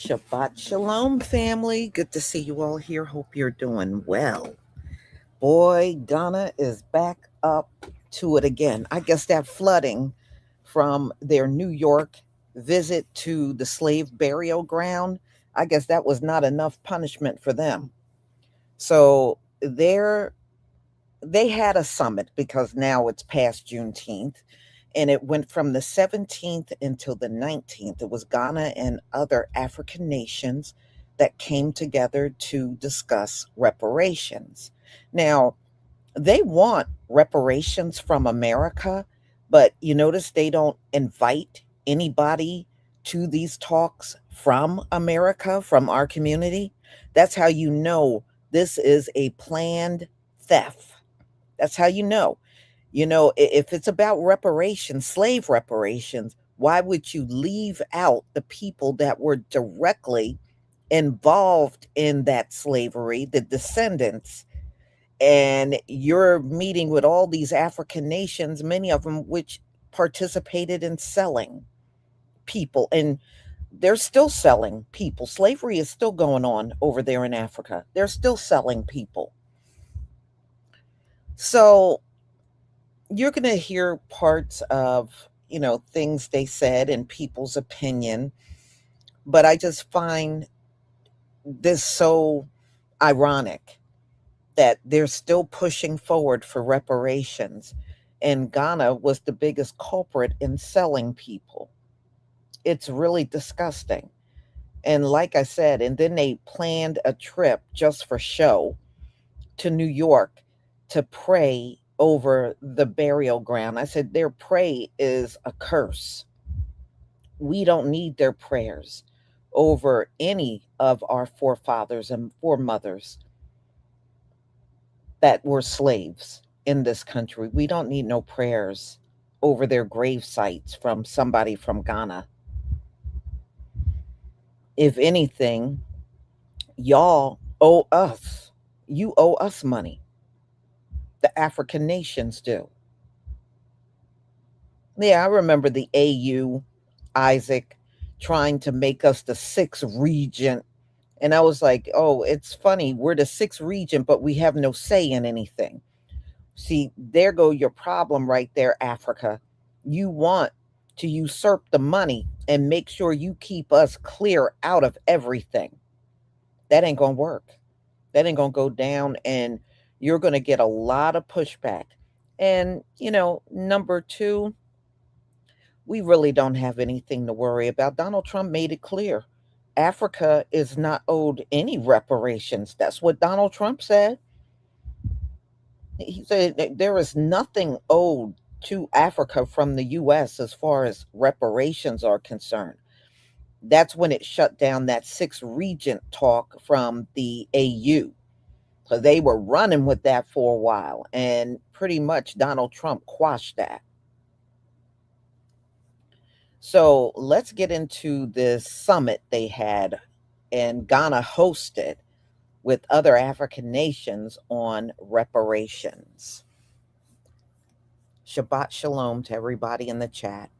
Shabbat Shalom, family. Good to see you all here. Hope you're doing well. Boy, Ghana is back up to it again. I guess that flooding from their New York visit to the slave burial ground, I guess that was not enough punishment for them. So they had a summit because now it's past Juneteenth, and it went from the 17th until the 19th. It was Ghana and other African nations that came together to discuss reparations. Now, they want reparations from America, but you notice they don't invite anybody to these talks from America, from our community. That's how you know this is a planned theft. That's how you know. If it's about reparations, slave reparations, why would you leave out the people that were directly involved in that slavery, the descendants? And you're meeting with all these African nations, many of them which participated in selling people, and they're still selling people. Slavery is still going on over there in Africa. They're still selling people. So you're going to hear parts of, things they said and people's opinion. But I just find this so ironic that they're still pushing forward for reparations. And Ghana was the biggest culprit in selling people. It's really disgusting. And like I said, and then they planned a trip just for show to New York to pray over the burial ground. I said, their pray is a curse. We don't need their prayers over any of our forefathers and foremothers that were slaves in this country. We don't need no prayers over their grave sites from somebody from Ghana. If anything, y'all owe us. You owe us money. The African nations do. Yeah, I remember the AU, Isaac, trying to make us the sixth regent. And I was like, oh, it's funny. We're the sixth regent, but we have no say in anything. See, there go your problem right there, Africa. You want to usurp the money and make sure you keep us clear out of everything. That ain't going to work. That ain't going to go down, and you're going to get a lot of pushback. And, number two, we really don't have anything to worry about. Donald Trump made it clear. Africa is not owed any reparations. That's what Donald Trump said. He said there is nothing owed to Africa from the U.S. as far as reparations are concerned. That's when it shut down that sixth regent talk from the AU. Because they were running with that for a while, and pretty much Donald Trump quashed that. So let's get into this summit they had, and Ghana hosted with other African nations on reparations. Shabbat Shalom to everybody in the chat.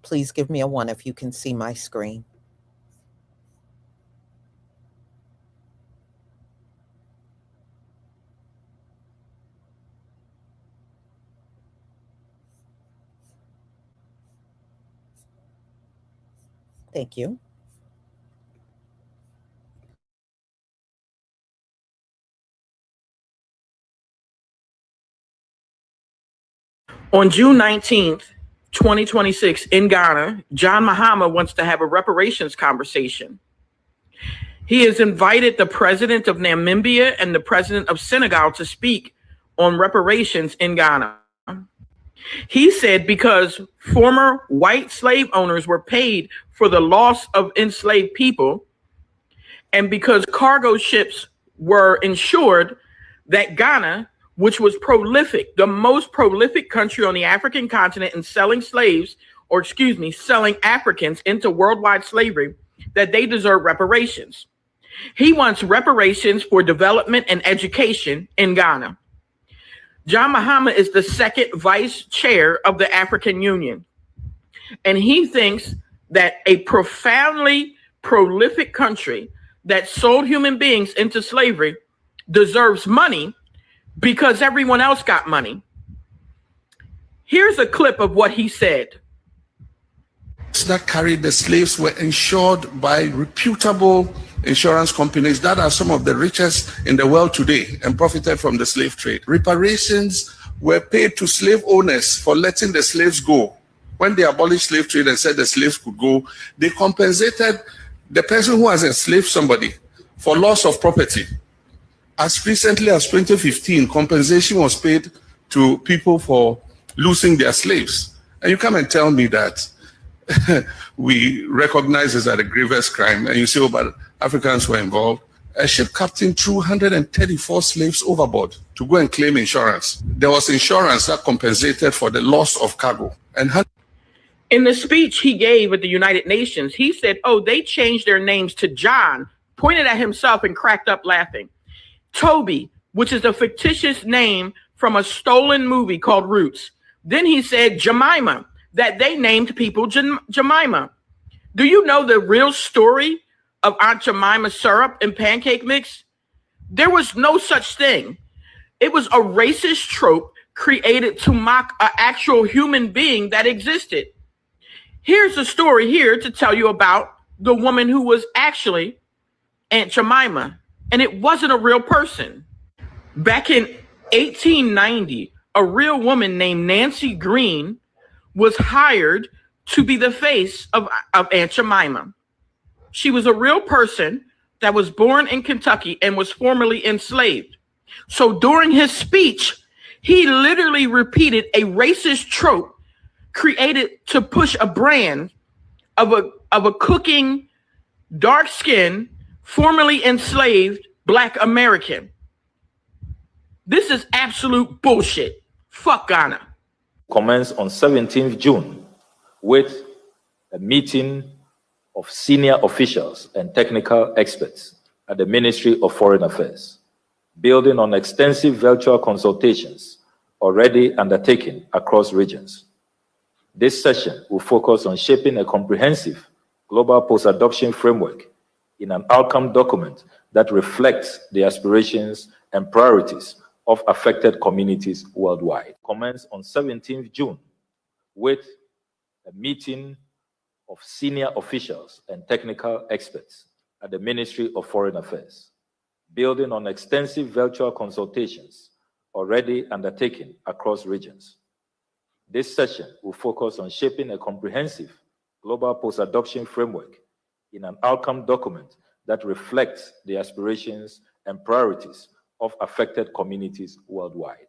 Please give me a 1 if you can see my screen. Thank you. On June 19th, 2026, in Ghana, John Mahama wants to have a reparations conversation. He has invited the president of Namibia and the president of Senegal to speak on reparations in Ghana. He said because former white slave owners were paid for the loss of enslaved people, and because cargo ships were insured, that Ghana, which was prolific, the most prolific country on the African continent in selling slaves, selling Africans into worldwide slavery, that they deserve reparations. He wants reparations for development and education in Ghana. John Mahama is the second vice chair of the African Union. And he thinks that a profoundly prolific country that sold human beings into slavery deserves money because everyone else got money. Here's a clip of what he said. That carried the slaves were insured by reputable insurance companies that are some of the richest in the world today and profited from the slave trade. Reparations were paid to slave owners for letting the slaves go. When they abolished slave trade and said the slaves could go, they compensated the person who has enslaved somebody for loss of property. As recently as 2015, compensation was paid to people for losing their slaves. And you come and tell me that we recognize this as a grievous crime, and you say, oh, but Africans were involved. A ship captain threw 134 slaves overboard to go and claim insurance. There was insurance that compensated for the loss of cargo. And in the speech he gave at the United Nations, he said, oh, they changed their names to John, pointed at himself and cracked up laughing. Toby, which is a fictitious name from a stolen movie called Roots. Then he said Jemima, that they named people Jemima. Do you know the real story of Aunt Jemima syrup and pancake mix? There was no such thing. It was a racist trope created to mock an actual human being that existed. Here's a story here to tell you about the woman who was actually Aunt Jemima, and it wasn't a real person. Back in 1890, a real woman named Nancy Green was hired to be the face of Aunt Jemima. She was a real person that was born in Kentucky and was formerly enslaved. So during his speech, he literally repeated a racist trope created to push a brand of a cooking, dark-skinned, formerly enslaved Black American. This is absolute bullshit. Fuck Ghana. Commence on 17th June with a meeting of senior officials and technical experts at the Ministry of Foreign Affairs, building on extensive virtual consultations already undertaken across regions. This session will focus on shaping a comprehensive global post-adoption framework in an outcome document that reflects the aspirations and priorities of affected communities worldwide. Commence on 17th June with a meeting of senior officials and technical experts at the Ministry of Foreign Affairs, building on extensive virtual consultations already undertaken across regions. This session will focus on shaping a comprehensive global post-adoption framework in an outcome document that reflects the aspirations and priorities of affected communities worldwide.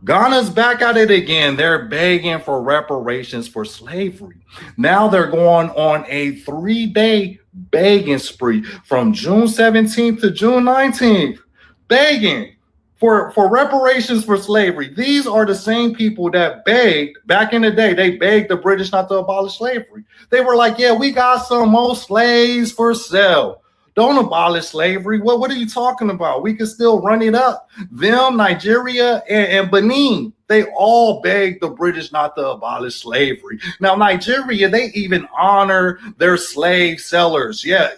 Ghana's back at it again. They're begging for reparations for slavery. Now they're going on a 3-day begging spree from June 17th to June 19th, begging for reparations for slavery. These are the same people that begged back in the day. They begged the British not to abolish slavery. They were like, yeah, we got some more slaves for sale. Don't abolish slavery. What are you talking about? We can still run it up. Them, Nigeria, and Benin, they all begged the British not to abolish slavery. Now, Nigeria, they even honor their slave sellers. Yeah,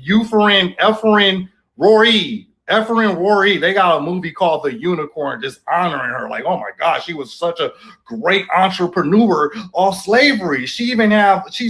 Ephraim Rory, they got a movie called The Unicorn, just honoring her. Like, oh my gosh, she was such a great entrepreneur of slavery. She's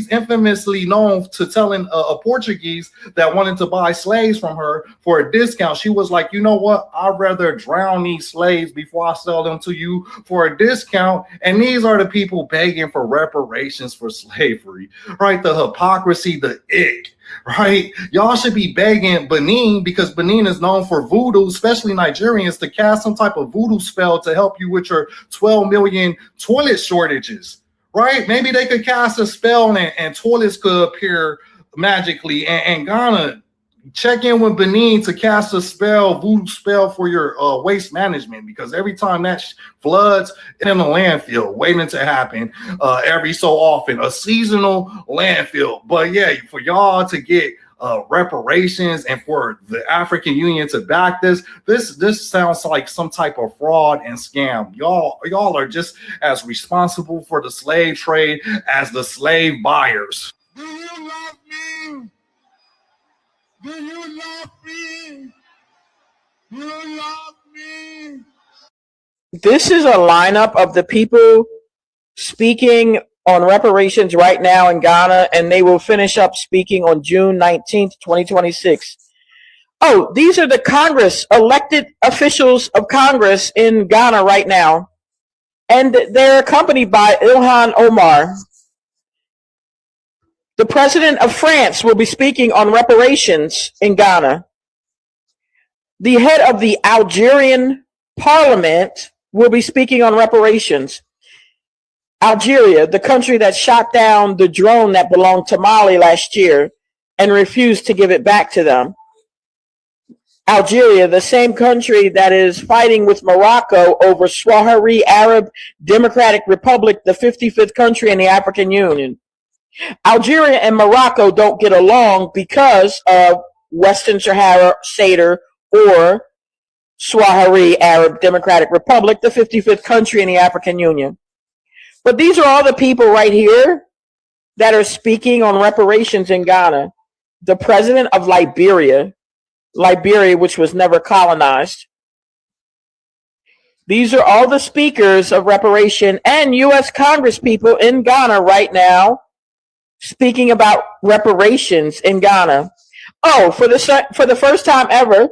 infamously known to telling a Portuguese that wanted to buy slaves from her for a discount. She was like, you know what? I'd rather drown these slaves before I sell them to you for a discount. And these are the people begging for reparations for slavery, right? The hypocrisy, the ick. Right? Y'all should be begging Benin, because Benin is known for voodoo, especially Nigerians, to cast some type of voodoo spell to help you with your 12 million toilet shortages. Right? Maybe they could cast a spell and toilets could appear magically. And Ghana, check in with Benin to cast a spell, voodoo spell for your waste management, because every time that floods in a landfill waiting to happen every so often, a seasonal landfill. But yeah, for y'all to get reparations and for the African Union to back this. This sounds like some type of fraud and scam. Y'all are just as responsible for the slave trade as the slave buyers. Do you love me? Do you love me? Do you love me? This is a lineup of the people speaking on reparations right now in Ghana, and they will finish up speaking on June 19th, 2026. Oh, these are the Congress, elected officials of Congress in Ghana right now. And they're accompanied by Ilhan Omar. The president of France will be speaking on reparations in Ghana. The head of the Algerian parliament will be speaking on reparations. Algeria, the country that shot down the drone that belonged to Mali last year and refused to give it back to them. Algeria, the same country that is fighting with Morocco over Swahili Arab Democratic Republic, the 55th country in the African Union. Algeria and Morocco don't get along because of Western Sahara, Sadr, or Swahili Arab Democratic Republic, the 55th country in the African Union. But these are all the people right here that are speaking on reparations in Ghana. The president of Liberia, which was never colonized. These are all the speakers of reparation and U.S. Congress people in Ghana right now speaking about reparations in Ghana. Oh, for the first time ever,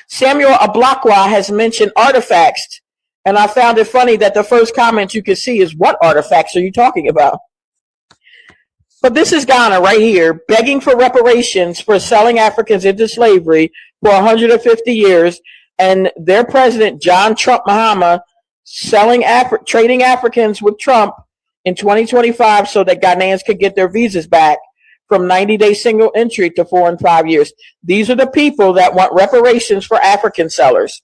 Samuel Ablakwa has mentioned artifacts, and I found it funny that the first comment you can see is, what artifacts are you talking about? But this is Ghana right here, begging for reparations for selling Africans into slavery for 150 years, and their president, John Trump Mahama, trading Africans with Trump in 2025 so that Ghanaians could get their visas back from 90-day single entry to 4 and 5 years. These are the people that want reparations for African sellers.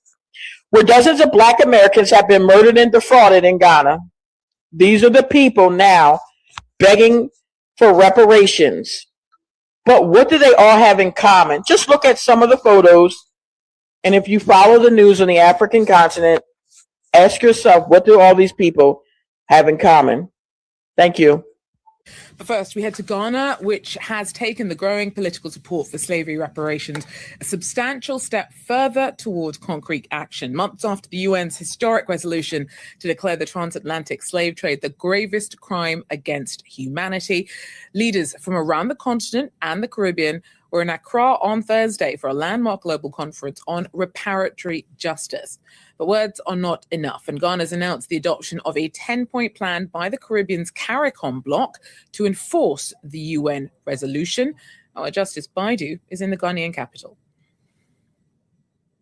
Where dozens of Black Americans have been murdered and defrauded in Ghana, these are the people now begging for reparations. But what do they all have in common? Just look at some of the photos, and if you follow the news on the African continent, ask yourself, what do all these people have in common? Thank you. But first, we head to Ghana, which has taken the growing political support for slavery reparations a substantial step further towards concrete action, months after the UN's historic resolution to declare the transatlantic slave trade the gravest crime against humanity. Leaders from around the continent and the Caribbean were in Accra on Thursday for a landmark global conference on reparatory justice. But words are not enough, and Ghana's announced the adoption of a 10-point plan by the Caribbean's CARICOM bloc to enforce the UN resolution. Our Justice Baidu is in the Ghanaian capital.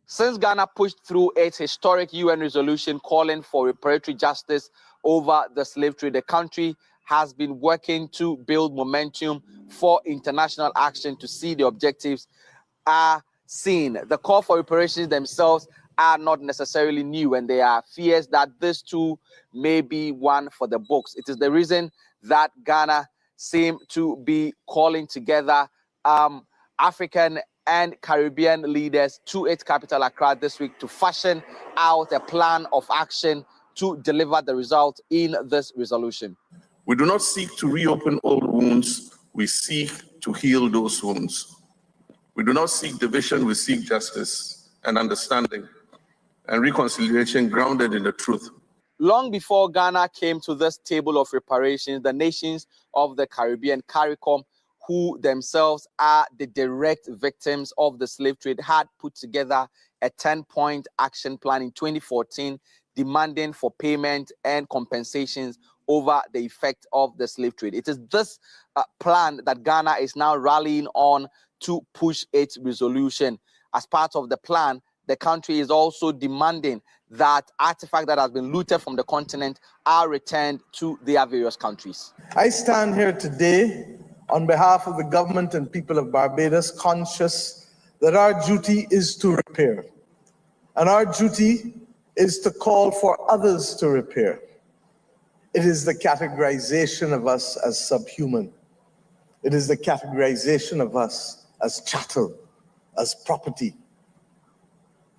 Since Ghana pushed through its historic UN resolution calling for reparatory justice over the slave trade, the country has been working to build momentum for international action to see the objectives are seen. The call for reparations themselves are not necessarily new, and there are fears that this too may be one for the books. It is the reason that Ghana seem to be calling together African and Caribbean leaders to its capital, Accra, this week to fashion out a plan of action to deliver the result in this resolution. We do not seek to reopen old wounds, we seek to heal those wounds. We do not seek division, we seek justice and understanding and reconciliation grounded in the truth. Long before Ghana came to this table of reparations, the nations of the Caribbean, CARICOM, who themselves are the direct victims of the slave trade, had put together a 10-point action plan in 2014 demanding for payment and compensations over the effect of the slave trade. It is this plan that Ghana is now rallying on to push its resolution. As part of the plan, the country is also demanding that artifacts that have been looted from the continent are returned to their various countries. I stand here today on behalf of the government and people of Barbados, conscious that our duty is to repair, and our duty is to call for others to repair. It is the categorization of us as subhuman. It is the categorization of us as chattel, as property,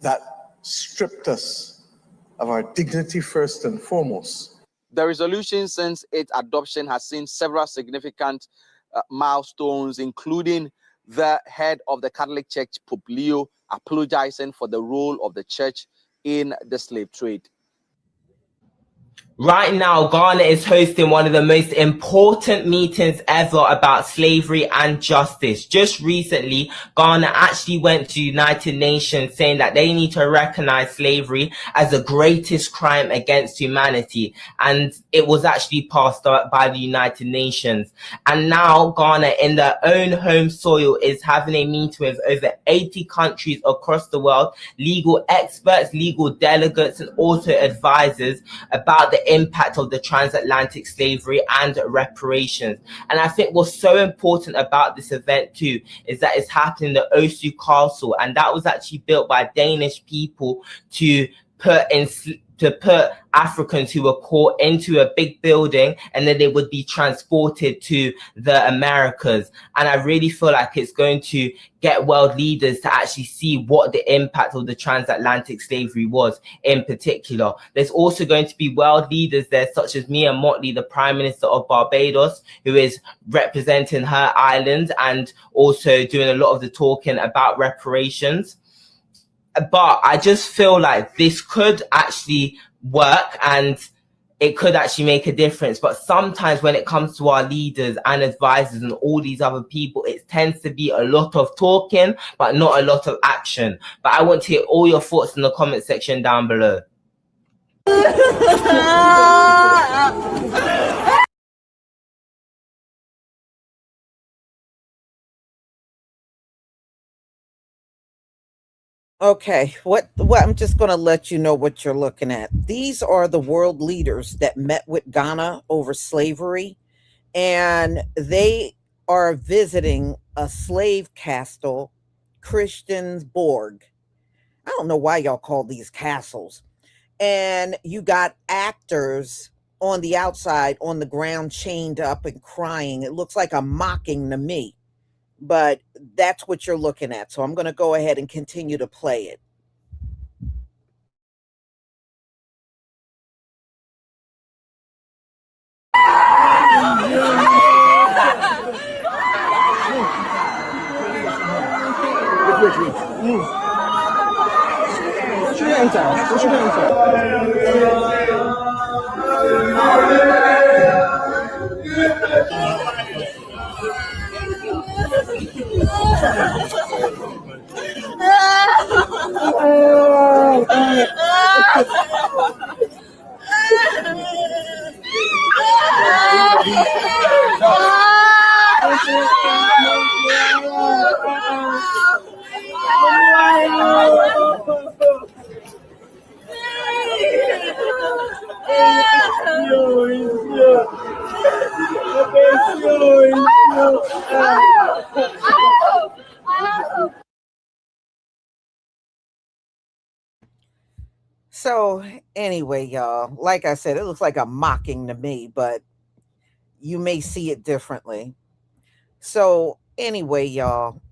that stripped us of our dignity first and foremost. The resolution since its adoption has seen several significant milestones, including the head of the Catholic Church, Pope Leo, apologizing for the role of the church in the slave trade. Right now, Ghana is hosting one of the most important meetings ever about slavery and justice. Just recently, Ghana actually went to the United Nations saying that they need to recognize slavery as the greatest crime against humanity. And it was actually passed by the United Nations. And now Ghana, in their own home soil, is having a meeting with over 80 countries across the world, legal experts, legal delegates, and also advisors about the impact of the transatlantic slavery and reparations. And I think what's so important about this event too is that it's happening in the Osu Castle, and that was actually built by Danish people to put Africans who were caught into a big building, and then they would be transported to the Americas. And I really feel like it's going to get world leaders to actually see what the impact of the transatlantic slavery was in particular. There's also going to be world leaders there, such as Mia Mottley, the Prime Minister of Barbados, who is representing her island and also doing a lot of the talking about reparations. But I just feel like this could actually work and it could actually make a difference. But sometimes when it comes to our leaders and advisors and all these other people, it tends to be a lot of talking, but not a lot of action. But I want to hear all your thoughts in the comment section down below. Okay, what I'm just going to let you know what you're looking at. These are the world leaders that met with Ghana over slavery, and they are visiting a slave castle, Christiansborg. I don't know why y'all call these castles. And you got actors on the outside on the ground chained up and crying. It looks like a mocking to me. But that's what you're looking at. So I'm going to go ahead and continue to play it. So anyway, y'all, like I said, it looks like a mocking to me, but you may see it differently. So anyway, y'all,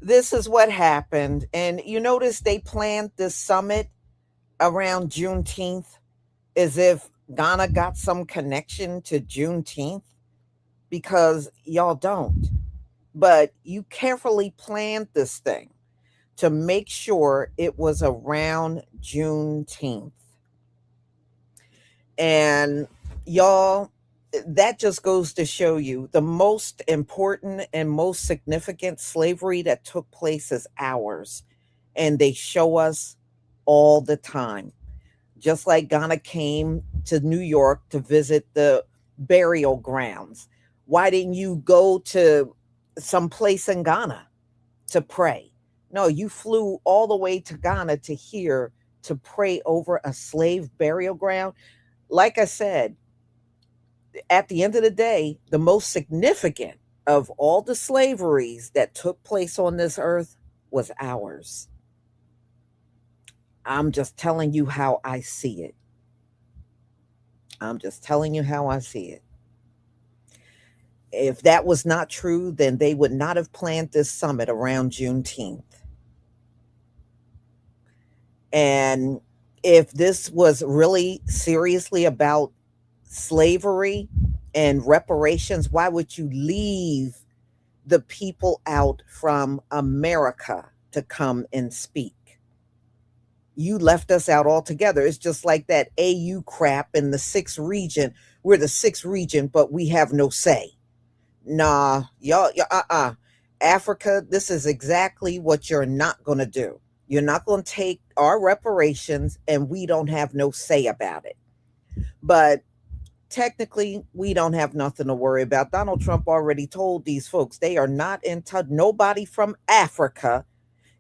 this is what happened. And you notice they planned this summit around Juneteenth as if Ghana got some connection to Juneteenth, because y'all don't. But you carefully planned this thing to make sure it was around Juneteenth. And y'all, that just goes to show you the most important and most significant slavery that took place is ours. And they show us all the time. Just like Ghana came to New York to visit the burial grounds. Why didn't you go to some place in Ghana to pray? No, you flew all the way to Ghana to here to pray over a slave burial ground. Like I said, at the end of the day, the most significant of all the slaveries that took place on this earth was ours. I'm just telling you how I see it. I'm just telling you how I see it. If that was not true, then they would not have planned this summit around Juneteenth. And if this was really seriously about slavery and reparations, why would you leave the people out from America to come and speak? You left us out altogether. It's just like that AU crap in the 6th region. We're the 6th region, but we have no say. Nah, y'all, Africa, this is exactly what you're not going to do. You're not going to take our reparations and we don't have no say about it. But technically, we don't have nothing to worry about. Donald Trump already told these folks they are not entitled. Nobody from Africa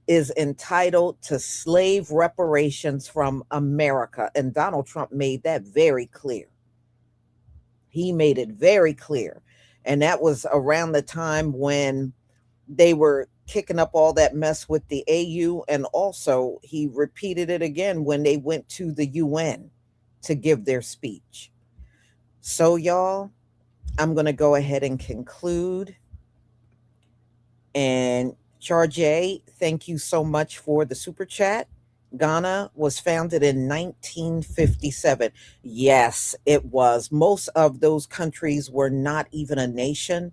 is entitled to slave reparations from America. And Donald Trump made that very clear. He made it very clear. And that was around the time when they were kicking up all that mess with the AU. And also he repeated it again when they went to the UN to give their speech. So y'all, I'm going to go ahead and conclude. And Charjay, thank you so much for the super chat. Ghana was founded in 1957. Yes, it was. Most of those countries were not even a nation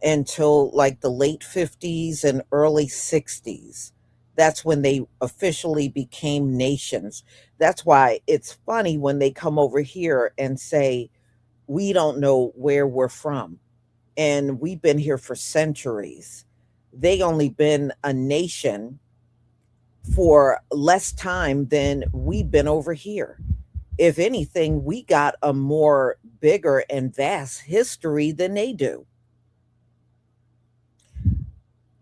until like the late 50s and early 60s. That's when they officially became nations. That's why it's funny when they come over here and say, we don't know where we're from. And we've been here for centuries. They only been a nation for less time than we've been over here. If anything, we got a more bigger and vast history than they do.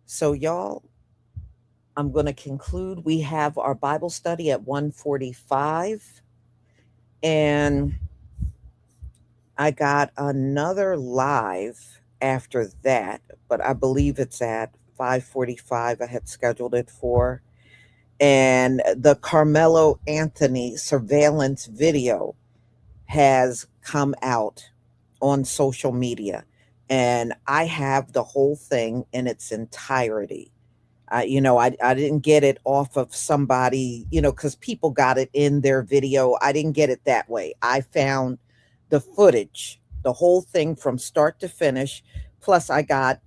So y'all, I'm going to conclude. We have our Bible study at 1:45, and I got another live after that, but I believe it's at 5:45. I had scheduled it for. And the Carmelo Anthony surveillance video has come out on social media, and I have the whole thing in its entirety. I didn't get it off of somebody, because people got it in their video. I didn't get it that way. I found the footage, the whole thing from start to finish. Plus I got,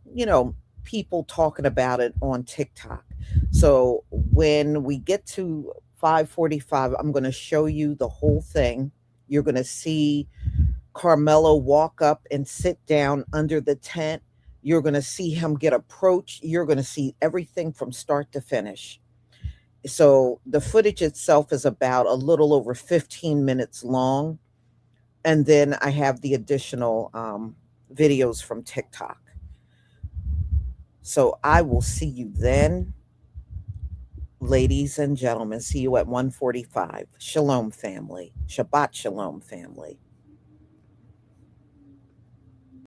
people talking about it on TikTok. So when we get to 5:45, I'm going to show you the whole thing. You're going to see Carmelo walk up and sit down under the tent. You're going to see him get approached. You're going to see everything from start to finish. So the footage itself is about a little over 15 minutes long. And then I have the additional videos from TikTok. So I will see you then, ladies and gentlemen. See you at 1:45. Shalom, family. Shabbat shalom, family.